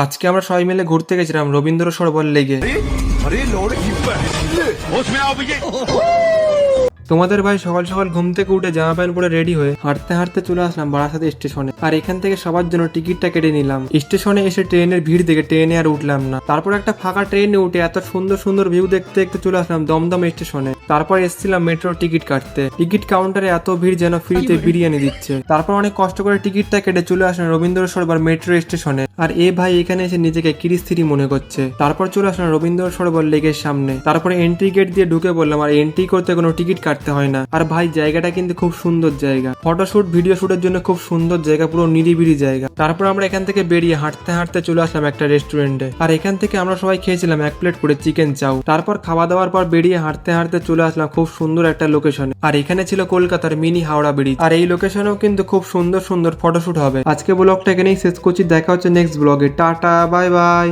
আজকে আমরা সবাই মিলে ঘুরতে গেছিলাম রবীন্দ্র সরোবর লেগে। তোমাদের ভাই সকাল সকাল ঘুম থেকে উঠে জামা প্যান্ট পরে রেডি হয়ে হাঁটতে হাঁটতে চলে আসলাম বারাসাত স্টেশনে। আর এখান থেকে সবার জন্য টিকিটটা কেটে নিলাম। স্টেশনে এসে ট্রেনের ভিড় দেখে ট্রেনে আর উঠলাম না। তারপর একটা ফাঁকা ট্রেনে উঠে এত সুন্দর সুন্দর ভিউ দেখতে দেখতে চলে আসলাম দমদম স্টেশনে। তারপর এসেছিলাম মেট্রো টিকিট কাটতে। টিকিট কাউন্টারে এত ভিড় যেন ফ্রিতে বিরিয়ানি দিচ্ছে। তারপর অনেক কষ্ট করে টিকিটটা কেটে চলে আসলাম রবীন্দ্র সরোবর মেট্রো স্টেশনে। আর এ ভাই এখানে এসে নিজেকে কিরিস্থিরি মনে করছে। তারপর চলে আসলাম রবীন্দ্র সরোবর লেকের সামনে। তারপরে এন্ট্রি গেট দিয়ে ঢুকে বললাম, আর এন্ট্রি করতে কোনো টিকিট কাটতে হয় না। আর ভাই জায়গাটা কিন্তু খুব সুন্দর জায়গা, ফটোশুট ভিডিও শুটের জন্য খুব সুন্দর জায়গা, পুরো নিরিবিলি জায়গা। তারপর আমরা এখান থেকে বেরিয়ে হাঁটতে হাঁটতে চলে আসলাম একটা রেস্টুরেন্টে। আর এখান থেকে আমরা সবাই খেয়েছিলাম 1 প্লেট করে চিকেন চাউ। তারপর খাওয়া দাওয়ার পর বেরিয়ে হাঁটতে হাঁটতে চলে আসলাম খুব সুন্দর একটা লোকেশনে। আর এখানে ছিল কলকাতার মিনি হাওড়া ব্রিজ। আর এই লোকেশনেও কিন্তু খুব সুন্দর সুন্দর ফটোশুট হবে। আজকে ব্লগটা এখানেই শেষ করছি, দেখা হচ্ছে নেক্সট ব্লগে। Tata bye bye.